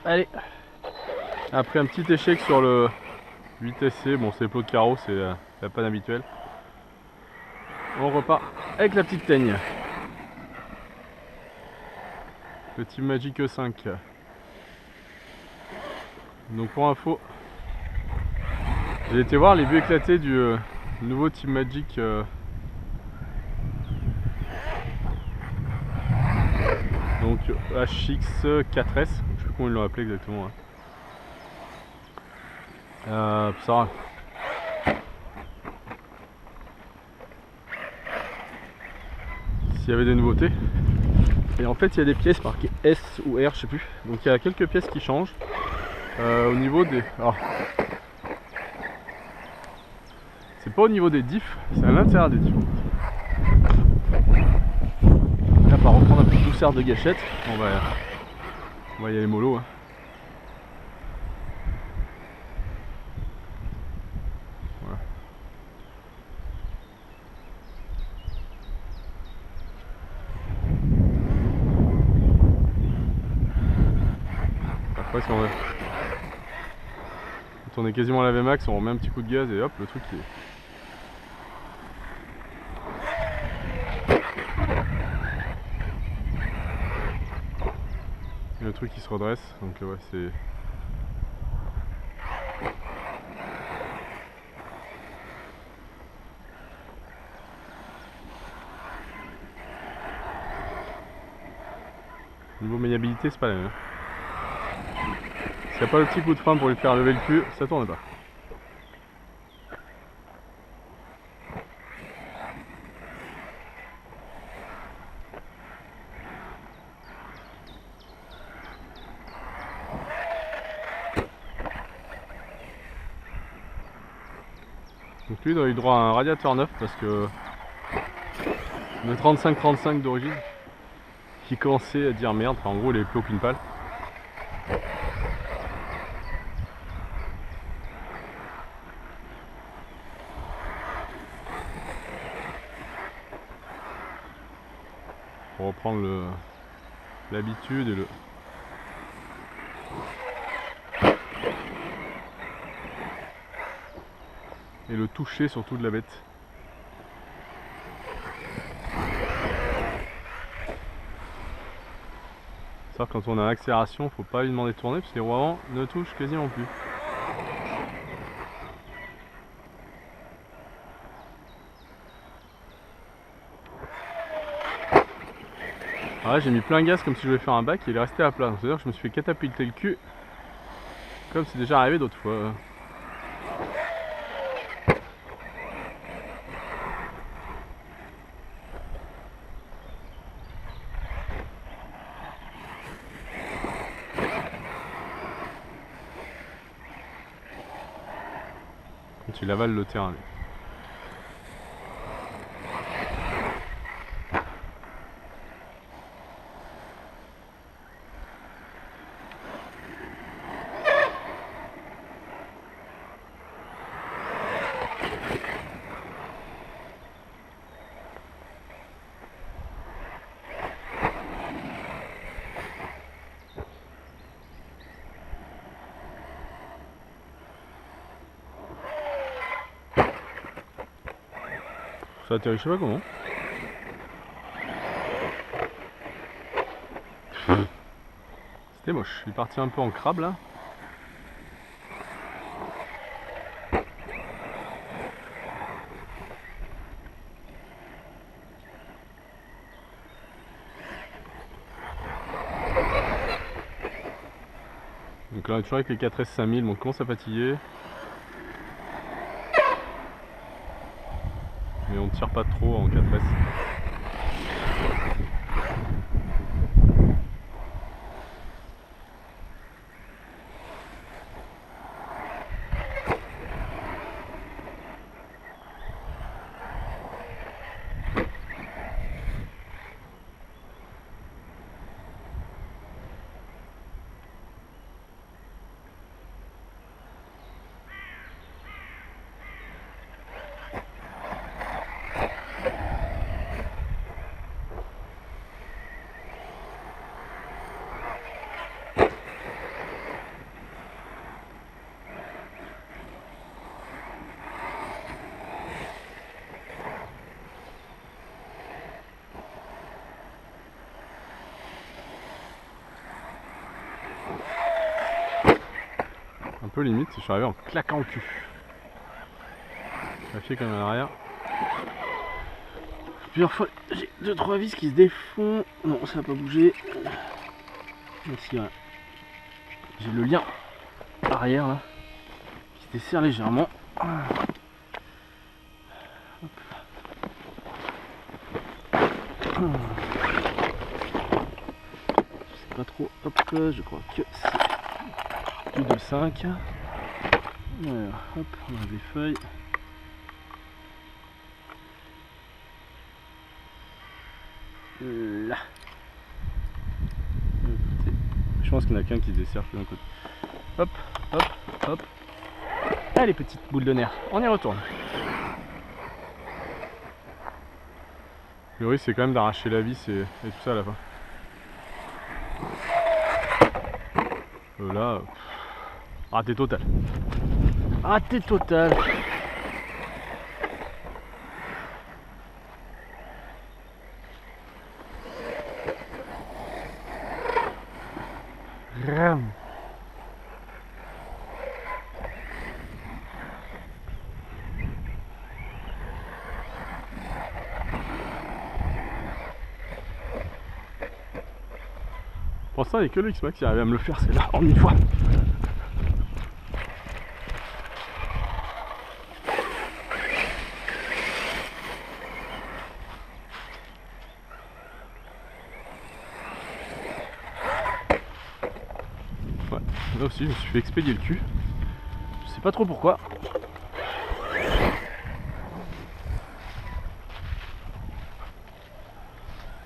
Allez, après un petit échec sur le 8SC, bon c'est plot de carreau, c'est la panne habituelle. On repart avec la petite teigne. Le Team Magic E5. Donc pour info, j'ai été voir les vues éclatées du nouveau Team Magic donc HX4S, je sais plus comment ils l'ont appelé exactement. Ça, s'il y avait des nouveautés. Et en fait il y a des pièces marquées S ou R, je sais plus. Donc il y a quelques pièces qui changent. Au niveau des... Alors, c'est pas au niveau des diffs, c'est à l'intérieur des diffs. Là, par reprendre un peu de douceur de gâchette, on va y aller mollo. Hein. Voilà. Après, si on veut... Quand on est quasiment à la VMAX, on remet un petit coup de gaz et hop, le truc qui est... Le truc qui se redresse, donc ouais, c'est... Niveau maniabilité, c'est pas la même. S'il n'y a pas le petit coup de frein pour lui faire lever le cul, ça tourne pas. Donc lui, il a eu droit à un radiateur neuf parce que le 35-35 d'origine, qui commençait à dire merde, enfin, en gros il avait plus aucune pale. Pour reprendre l'habitude et le toucher surtout de la bête. C'est-à-dire quand on a accélération, faut pas lui demander de tourner parce que les roues avant ne touchent quasiment plus. Alors là j'ai mis plein gaz comme si je voulais faire un bac et il est resté à plat. C'est-à-dire que je me suis fait catapulter le cul comme c'est déjà arrivé d'autres fois. Quand il avale le terrain. Ça atterrit je sais pas comment. C'était moche, il est parti un peu en crabe là. Donc là on est toujours avec les 4S 5000, donc on commence à fatiguer. Mais on ne tire pas trop en 4S. Un peu limite si je suis arrivé en claquant le cul. Vérifier quand même à l'arrière. Plusieurs fois j'ai 2-3 vis qui se défont. Non, ça n'a pas bougé. Ici, ouais. J'ai le lien arrière là qui se desserre légèrement. Je sais pas trop. Hop, je crois que c'est du 2,5. Voilà, hop, on a des feuilles. Là. Je pense qu'il n'y en a qu'un qui se dessert d'un côté. Hop, hop, hop. Allez, petite boule de nerfs, on y retourne. Le risque c'est quand même d'arracher la vis et tout ça à la fin. Là, raté total. Raté total. Ram. Pour ça, il n'y a que le X-Max qui arrive à me le faire, c'est là en une fois. Ouais, là aussi, je me suis fait expédier le cul. Je sais pas trop pourquoi.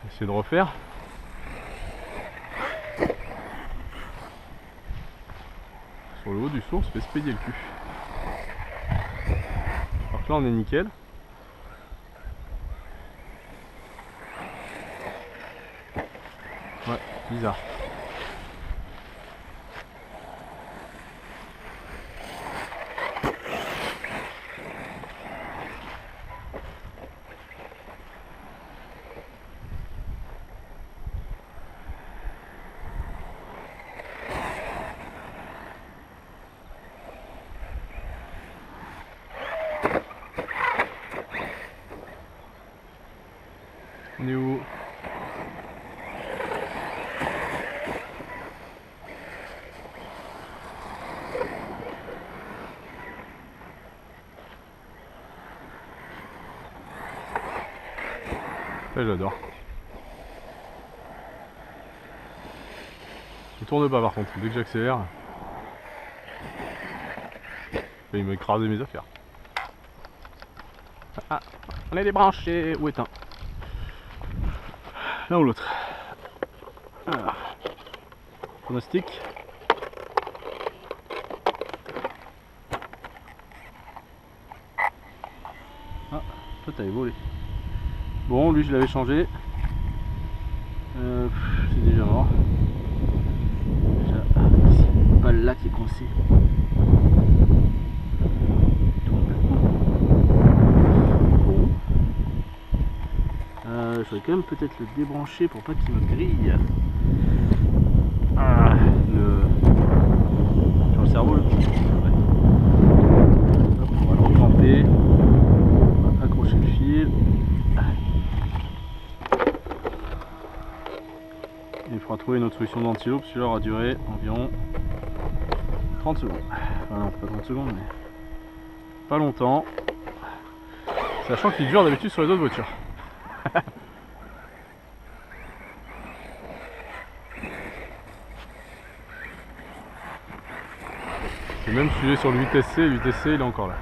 Essayer de refaire. Sur le haut du saut, on se fait expédier le cul. Alors que là, on est nickel. Ouais, bizarre. On est où? Ça j'adore. Il tourne pas par contre, dès que j'accélère, il m'a écrasé mes affaires. Ah, on est débranché ou éteint. L'un ou l'autre. Pronostic. Ah, toi t'avais volé. Bon, lui je l'avais changé. C'est déjà mort. Déjà, ici, une balle là qui est coincée. Bon. Je vais quand même peut-être le débrancher pour pas qu'il me grille. Sur le cerveau, le petit. Ouais. Hop, on va le reclamper. On va accrocher le fil. Il faudra trouver une autre solution d'antilope, celui-là aura duré environ 30 secondes. Enfin non, pas 30 secondes, mais pas longtemps. Sachant qu'il dure d'habitude sur les autres voitures. Et même si il est sur le 8SC, le 8SC il est encore là.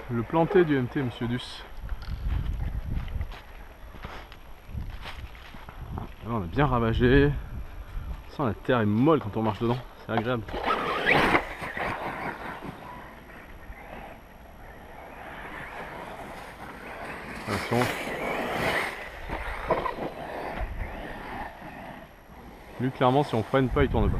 Le planté du MT, monsieur Dus. Là, on a bien ravagé. Ça, la terre est molle quand on marche dedans, c'est agréable. Attention. Lui clairement si on freine pas il tourne pas.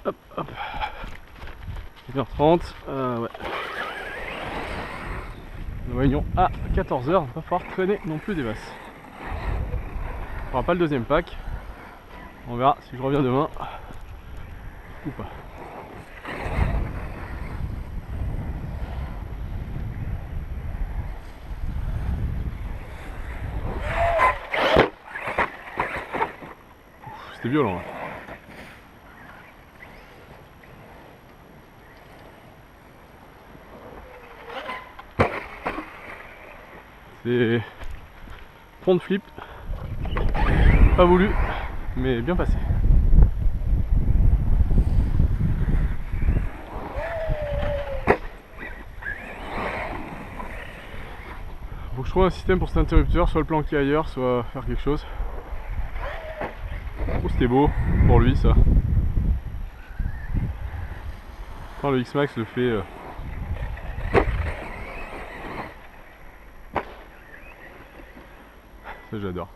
Hop, hop. 1h30, ouais. Nous réunion à 14h, il va falloir traîner non plus des masses. On fera pas le deuxième pack. On verra si je reviens demain ou pas. C'était violent là. C'est front flip, pas voulu, mais bien passé. Faut que je trouve un système pour cet interrupteur, soit le planquer ailleurs, soit faire quelque chose. Oh, c'était beau pour lui ça. Quand le X-Max le fait. Ça j'adore.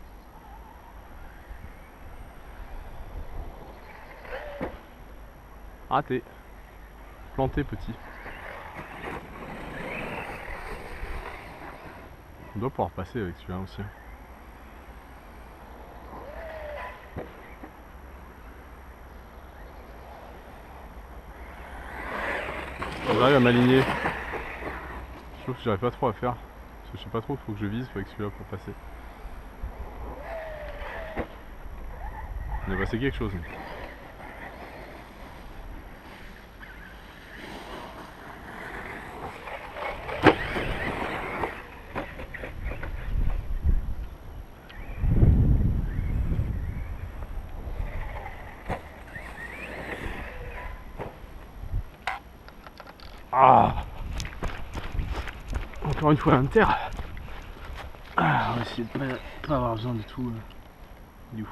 Raté. Planté petit. On doit pouvoir passer avec celui-là aussi. J'arrive à m'aligner. Je trouve que j'arrive pas trop à faire. Parce que je sais pas trop, il faut que je vise avec celui-là pour passer. On a passé quelque chose. Ah, encore une fois l'inter. Ah, on va essayer de pas avoir besoin de tout. Du coup.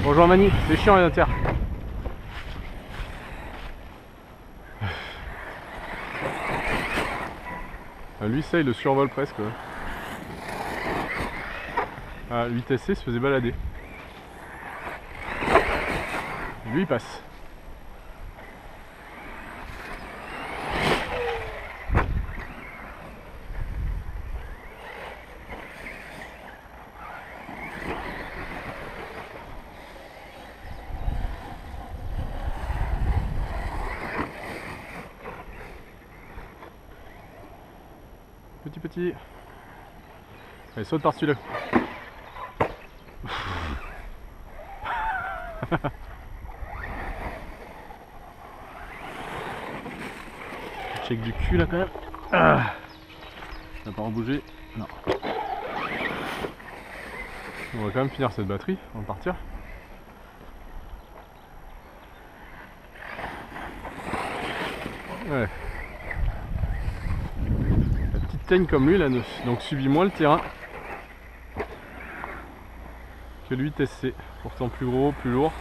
Bonjour Mani, c'est chiant les inter. Lui ça il le survole presque. Ouais. Ah, le 8SC se faisait balader. Lui il passe. Petit. Allez, saute par-dessus là. Check du cul là quand même. Ah. Ça va pas rebouger. Non. On va quand même finir cette batterie avant de partir. Ouais. La petite teigne comme lui là, donc subit moins le terrain que le 8SC. Pourtant plus gros, plus lourd.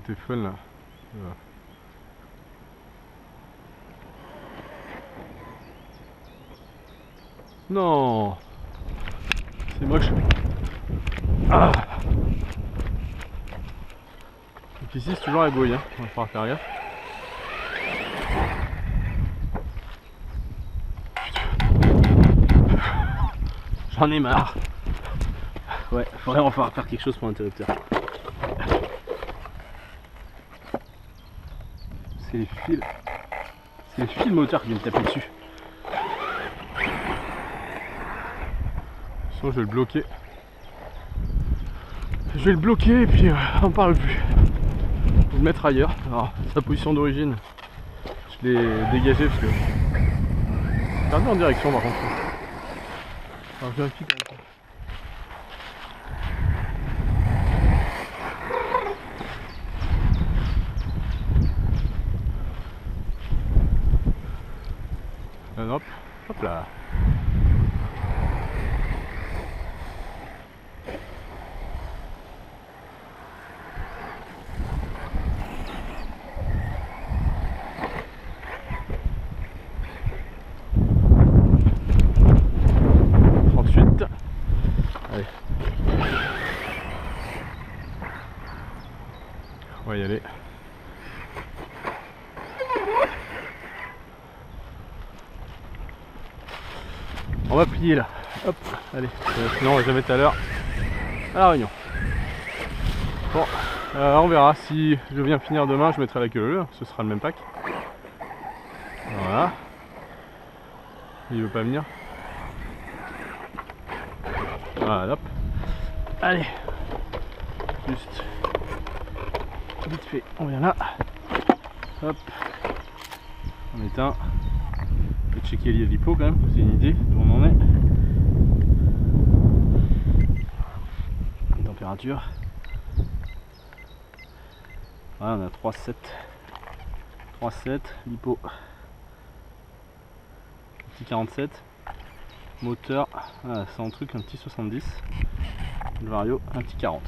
C'était fun là. Voilà. Non, c'est moche. Ah. Donc ici c'est toujours la bouille, hein. On va falloir faire gaffe. J'en ai marre. Ouais, faudrait enfin faire quelque chose pour l'interrupteur. C'est les fils. C'est les fils moteurs qui viennent taper dessus. Sinon je vais le bloquer. Je vais le bloquer et puis on parle plus. Je vais le mettre ailleurs. Alors sa position d'origine, je l'ai dégagé parce que c'est un peu en direction par contre. Alors je vérifie quand même. Hop, hop là. Allez. On va y aller. On va plier là. Hop, allez. Sinon on va jamais être à l'heure à la réunion. Bon, on verra. Si je viens finir demain, je mettrai la queue leu. Ce sera le même pack. Voilà. Il veut pas venir. Voilà, hop. Allez. Juste. Vite fait, on vient là. Hop. On éteint. On peut checker l'hypo quand même, c'est une idée d'où on en est. Température. Voilà, on a 3,7. 3,7. L'hypo. Petit 47. Moteur. Voilà, c'est un truc, un petit 70. Le vario, un petit 40.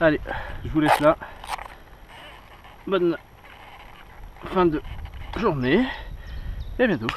Allez, je vous laisse là. Bonne fin de journée et à bientôt.